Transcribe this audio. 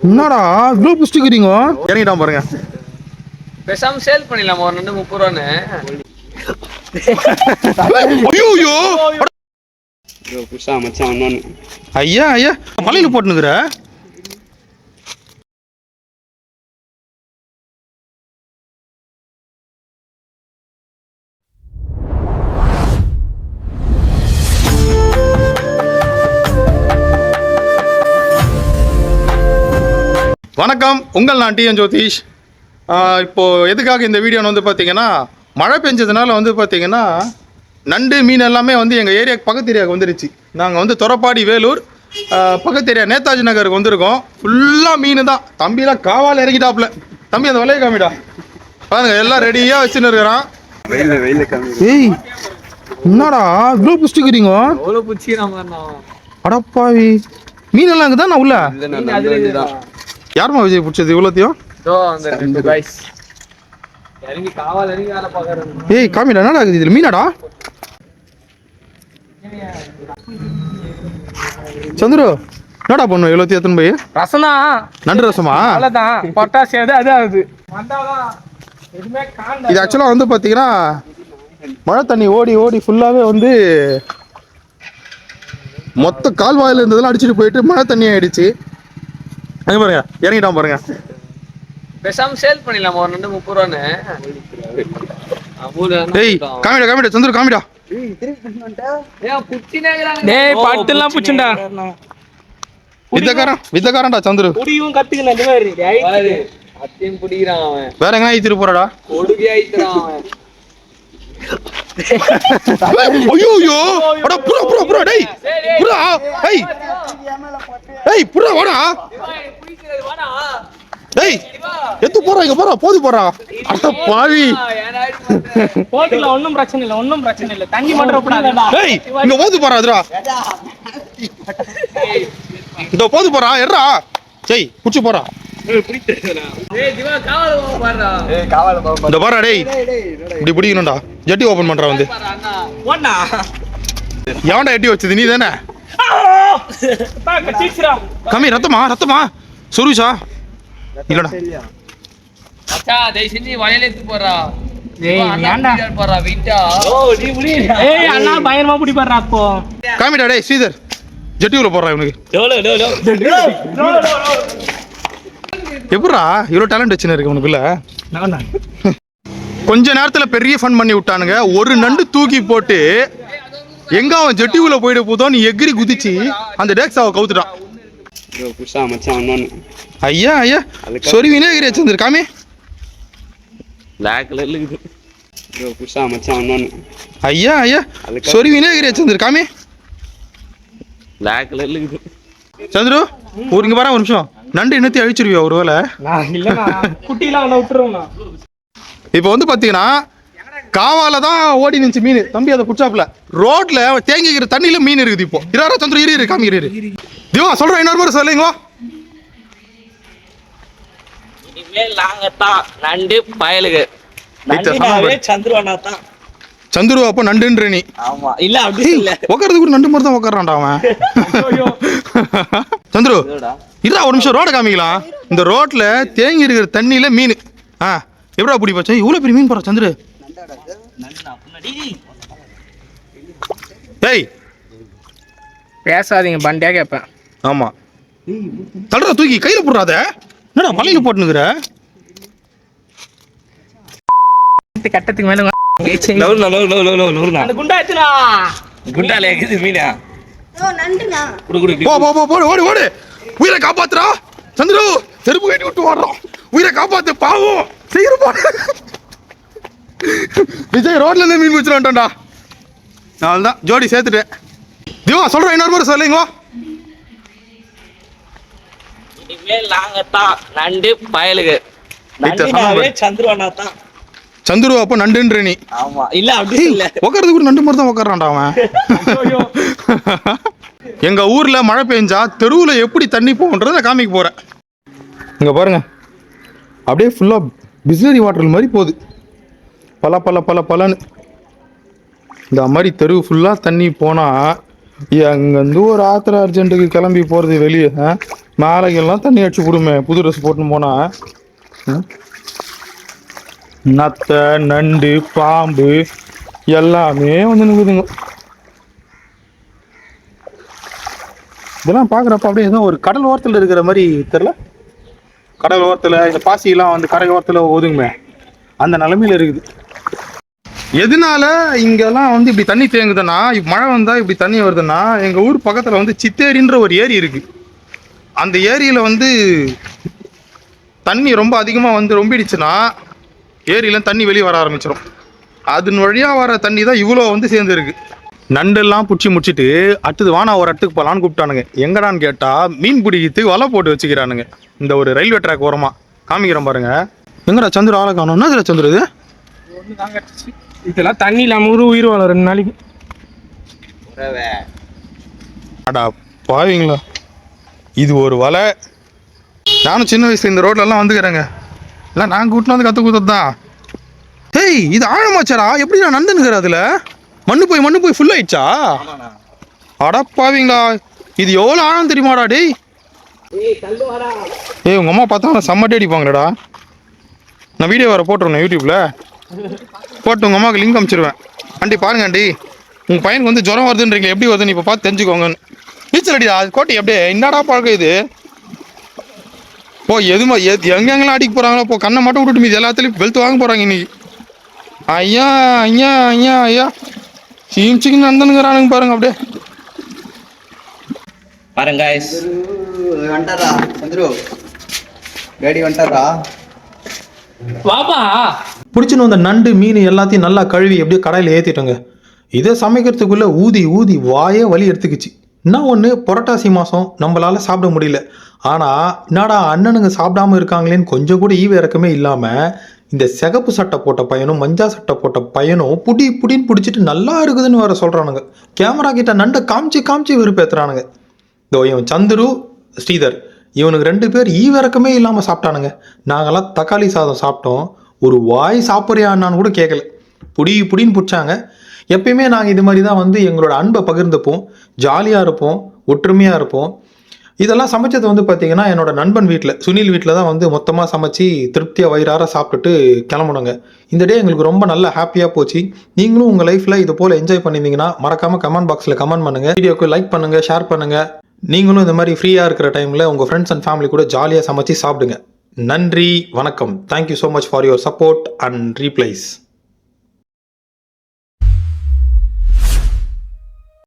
என்னடா இவ்வளோ பிடிச்சிக்கிறீங்க? இறங்கிட்டான் பாருங்க. பேசாம சேல் பண்ணிடலாமா ஒரு நண்டு 30 ரூபான்னு? ஐயோ புதுசா மச்சான் ஒன்று ஐயா ஐயா மலையில் போட்டுனுக்குற. வணக்கம், உங்கள் நான் டிஎன் ஜோதிஷ். இப்போது எதுக்காக இந்த வீடியோன்னு வந்து பார்த்தீங்கன்னா, மழை பெஞ்சதுனால வந்து பார்த்தீங்கன்னா நண்டு மீன் எல்லாமே வந்து எங்கள் ஏரியாவுக்கு பக்கத்து ஏரியாவுக்கு வந்துருச்சு. நாங்கள் வந்து தொரப்பாடி வேலூர் பக்கத்து ஏரியா நேதாஜி நகருக்கு வந்திருக்கோம். ஃபுல்லாக மீன் தான். தம்பிலாம் காவால் இறங்கிட்டாப்புல. தம்பி அந்த வலையை காமிடா. பாருங்க எல்லாம் ரெடியாக வச்சுன்னு இருக்கிறான். ஏய் என்னடா இவ்வளோ பிடிச்சிக்கிறீங்க? எவ்வளோ பிடிச்சிக்கிறான் அடப்பாவி. மீன் எல்லாம் இங்கே தான் நான் உள்ள. யாருமா விஜய் பிடிச்சது இவ்வளோத்தையும்? ஏய் காமிடா, என்னடா இருக்குது இதில்? மீனாடா சந்துரு? என்னடா பண்ணுவோம் இவ்வளோத்தையும் எத்தனை போய்? ரசம் தான். நண்டு ரசமா? அவ்வளோதான். பொட்டாசி அது ஆகுது. இது ஆக்சுவலாக வந்து பார்த்தீங்கன்னா மழை தண்ணி ஓடி ஓடி ஃபுல்லாகவே வந்து மொத்த கால்வாயில் இருந்ததெல்லாம் அடிச்சுட்டு போயிட்டு மழை தண்ணி ஆயிடுச்சு. அங்கே பாருங்க, இறங்கிட்டான் பாருங்க. பேசாம சேல் பண்ணிடலாமா ஒரு நண்டு 30 ரூபான்னு? டேய் காமிடா காமிடா சந்துரு காமிடா. டேய் பட்டெல்லாம் புடிச்சுடா. வித்தக்காரன்டா சந்துரு. புடியும் கத்துக்கின இந்த மாதிரி. டேய் அத்தையும் புடிக்குறான் அவன். வேற எங்கனா ஈத்திட்டு போறடா. கொடுகி ஆயிட்டான் அவன். ஐயோ அட புறா புறா டேய். புறா ஏய். ஏய் புறா வாடா. டேய் எத்து போறா இங்க போறா போது போறா. அட பாவி. போட்டுல ஒண்ணும் பிரச்சனை இல்ல தண்ணி மட்டும் விடாதடா. டேய் இங்க போது போறா அதுடா. இதோ போது போறா எறா. டேய் குச்சி போறா. ஏய் திவா காவல பாறா. ஏய் காவல பாப்பா. இந்த பாறா டேய். இப்படி பிடிக்கணும்டா. ஜட்டி ஓபன் பண்றா வந்து. ஓண்ணா. எவன்டா எட்டி வச்சது நீ தானே? பா கச்சிச்சுடா. கம்மி ரத்தமா சுருஷா இல்லடா. அச்சா டேய் சின்னி வயல எடுத்து போறா. டேய் ஏன்டா போறா விட்டா. ஓ நீ புடி. ஏய் அண்ணா பயங்கரமா புடி போறா அப்போ. காமிடா டேய் ஸ்ரீதர். ஜட்டி உள்ள போறா இவனுக்கு. எப்படா இவ்வளோ டேலண்ட் வச்சுன்னு இருக்கு உனக்குள்ள? கொஞ்ச நேரத்துல பெரிய ஃபன் பண்ணி விட்டானுங்க. ஒரு நண்டு தூக்கி போட்டு எங்க அவன் ஜட்டி உள்ள போயிட போதோ நீ எகிரி குதிச்சு அந்த டேக்ஸாவை கவுத்துட்டான். புதுசா மச்சான் ஒன்று ஐயா ஐயா சொருவினே எகிரி வச்சிருந்துரு காமி. பிளாக் கலர்ல இருக்குது. புதுசா மச்சான் ஒன்று ஐயா ஐயா சொருவினே எகிரி வச்சிருந்துரு காமி. பிளாக் கலர்ல இருக்குது. சந்துரு இங்க வர ஒரு நிமிஷம். நண்டு என்னத்தி அழிச்சிருவியா ஒரு வேலை? குட்டிலாம் அவனை விட்டுருவோம்ண்ணா. இப்போ வந்து பார்த்தீங்கன்னா காவால தான் ஓடி நின்று மீன். தம்பி அதை குச்சாப்புல ரோட்ல தேங்கிக்கிற தண்ணியில மீன் இருக்குது. இப்போ இராரா சந்திர இரு காமிக்கிறாரு. திவா சொல்றேன் இன்னொரு முறை சொல்லுங்க. இனிமேல் நாங்க தான் நண்டு பயலுக்கு. சந்துருவனா தான். சந்துரு அப்போ நண்டுன்ற நீ? ஆமா இல்ல அப்படி இல்ல. உட்காரது கூட நண்டு மாதிரி தான் உட்காரான்டா அவன். சந்துரு இருடா ஒரு நிமிஷம் ரோட காமிக்கலாம். இந்த ரோட்ல தேங்கி இருக்கிற தண்ணியில மீன் எப்படா பிடி போச்சா? இவ்வளோ பெரிய மீன் போற சந்துரு. ஏய் பேசாதீங்க பண்டியா கேட்பேன். ஆமா தள்ளுறா தூக்கி கையில போடுறாத. என்னடா மலையில போட்டுனுக்குற? கட்டத்துக்கு மேல குண்டால மீனா ஓடு ஓடு. உயிரை காப்பாத்துறா சந்துரு. செருப்பு கட்டி விட்டு வர்றோம். உயிரை காப்பாத்து பாவம். சீக்கிரம் போடு. விஜய் ரோட்ல இருந்து மீன் பிடிச்சிட்டு வந்துட்டோம்டா. அவ்வளோதான் ஜோடி சேர்த்துட்டேன். திவா சொல்றேன் இன்னொரு முறை சொல்லுங்க. இனிமேல் நாங்க தான் நண்டு பயலுக்கு. சந்துருவனா தான். சந்துரு அப்போ நண்டுன்ற நீ? ஆமா இல்ல அப்படி இல்ல. உட்காரது கூட நண்டு மாதிரி தான் உட்காரான்டா அவன். எங்க ஊர்ல மழை பெஞ்சா தெருவுல எப்படி தண்ணி போகுன்றத காமிக்க போறேன். இங்க பாருங்க அப்படியே ஃபுல்லா பிஸ்லரி வாட்டர் மாதிரி போகுது. பல பல பல பலன்னு இந்த மாதிரி தெரு ஃபுல்லாக தண்ணி போனால் அங்கேருந்து ஒரு ஆத்திர அர்ஜென்ட்டுக்கு கிளம்பி போகிறது வெளியே மேலைக்கெல்லாம் தண்ணி அடிச்சு விடுமே புது ட்ரெஸ் போட்டுன்னு போனா. நத்தை, நண்டு, பாம்பு எல்லாமே வந்து நிற்குதுங்க. இதெல்லாம் பார்க்குறப்ப அப்படியே ஏதோ ஒரு கடல் ஓரத்தில் இருக்கிற மாதிரி தெரில. கடல் ஓரத்தில் இந்த பாசியெல்லாம் வந்து கரை ஓரத்தில் ஒதுங்குமே, அந்த நிலமையில இருக்குது. எதனால இங்கெல்லாம் வந்து இப்படி தண்ணி தேங்குதுன்னா, மழை வந்தால் இப்படி தண்ணி வருதுன்னா, எங்கள் ஊர் பக்கத்தில் வந்து சித்தேரின்ற ஒரு ஏரி இருக்குது. அந்த ஏரியில் வந்து தண்ணி ரொம்ப அதிகமாக வந்து ரொம்பிடுச்சுன்னா ஏரியில் தண்ணி வெளியே வர ஆரம்பிச்சிடும். அதன் வழியாக வர தண்ணி தான் இவ்வளோ வந்து சேர்ந்துருக்கு. நண்டெல்லாம் பிடிச்சி முடிச்சுட்டு அடுத்தது வானா ஒரு இடத்துக்கு போகலான்னு கூப்பிட்டானுங்க. எங்கடான்னு கேட்டால் மீன் பிடிக்கிறதுக்கு வலை போட்டு வச்சுக்கிறானுங்க. இந்த ஒரு ரயில்வே ட்ராக் ஓரமாக காமிக்கிறேன் பாருங்க. எங்கடா சந்திர ஆளை காணும்? என்ன இதில் சந்திர இது? இதெல்லாம் தண்ணி இல்லாமல் உயிர் வாழ 2 நாளைக்கு. அடா பாவீங்களா, இது ஒரு வலை. நானும் சின்ன வயசுல இந்த ரோட்லலாம் வந்துக்கிறேங்க. இல்லை நான் கூட்டின்னு வந்து கற்று கொடுத்தது தான். ஹேய், இது ஆழமாச்சாரா? எப்படி நான் நண்டுனுக்கிற அதில் மண்ணு போய் ஃபுல் ஆயிடுச்சா? அடப்பாவீங்களா, இது எவ்வளோ ஆழம் தெரியுமாடா டேய்? ஏய், உங்கள் அம்மா பார்த்தா செம்மட்டி அடிப்பாங்களேடா. நான் வீடியோ வேறு போட்டுருவேன் யூடியூப்பில், போட்டு உங்கள் அம்மாவுக்கு லிங்க் அனுப்பிச்சிருவேன். ஆண்டி பாருங்க ஆண்டி, உங்கள் பையனுக்கு வந்து ஜுரம் வருதுன்றீங்களே, எப்படி வருதுன்னு இப்போ பார்த்து தெரிஞ்சுக்கோங்கன்னு. நீச்சல் அடிடா அது கோட்டை எப்படியே என்னடா பழக்கம் இது? எங்கெங்கெல்லாம் அடிக்க போகிறாங்களோ இப்போ கண்ணை மட்டும் விட்டுட்டு மீது எல்லாத்துலேயும் வெளுத்து வாங்க போகிறாங்க இன்னைக்கு. ஐயா ஐயா ஐயா ஐயா சீம்ச்சிக்கு நந்தனுங்கிறானுங்க பாருங்க அப்படியே. பாருங்க வந்துட்டாரா சந்துரு, டேடி வந்துட்டாரா? வாப்பா. பிடிச்சின்னு வந்த நண்டு மீன் எல்லாத்தையும் நல்லா கழுவி எப்படியோ கடையில் ஏற்றிட்டோங்க. இதை சமைக்கிறதுக்குள்ளே ஊதி வாயே வலி எடுத்துக்கிச்சு. இன்னும் ஒன்று, புரட்டாசி மாதம் நம்மளால் சாப்பிட முடியல. ஆனால் என்னடா அண்ணனுங்க சாப்பிடாம இருக்காங்களேன்னு கொஞ்சம் கூட ஈவ இறக்கமே இல்லாமல் இந்த சிகப்பு சட்டை போட்ட பையனும் மஞ்சா சட்டை போட்ட பையனும் புடின்னு பிடிச்சிட்டு நல்லா இருக்குதுன்னு வேற சொல்கிறானுங்க. கேமரா கிட்ட நண்டை காமிச்சு விருப்பேற்றுறானுங்க. இதோ இவன் சந்துரு, ஸ்ரீதர், இவனுக்கு 2 பேர் ஈவிறக்கமே இல்லாமல் சாப்பிட்டானுங்க. நாங்கள்லாம் தக்காளி சாதம் சாப்பிட்டோம், ஒரு வாய் சாப்பிட்றியான்னு கூட கேட்கல. புடின்னு பிடிச்சாங்க. எப்பயுமே நாங்கள் இது மாதிரி தான் வந்து எங்களோட அன்பை பகிர்ந்துப்போம், ஜாலியாக இருப்போம், ஒற்றுமையாக இருப்போம். இதெல்லாம் சமைச்சது வந்து பார்த்தீங்கன்னா என்னோட நண்பன் வீட்டில், சுனில் வீட்டில் தான் வந்து மொத்தமாக சமைச்சு திருப்தியாக வயிறார சாப்பிட்டுட்டு கிளம்பணுங்க. இந்த டே எங்களுக்கு ரொம்ப நல்ல ஹாப்பியாக போச்சு. நீங்களும் உங்கள் லைஃப்பில் இது போல் என்ஜாய் பண்ணியிருந்தீங்கன்னா மறக்காமல் கமெண்ட் பாக்ஸில் கமெண்ட் பண்ணுங்கள், வீடியோக்கு லைக் பண்ணுங்கள், ஷேர் பண்ணுங்கள். நீங்களும் இந்த மாதிரி ஃப்ரீயாக இருக்கிற டைமில் உங்கள் ஃப்ரெண்ட்ஸ் அண்ட் ஃபேமிலி கூட ஜாலியாக சமைச்சு சாப்பிடுங்க. நன்றி, வணக்கம். Thank you so much for your support and ரீப்ளைஸ்.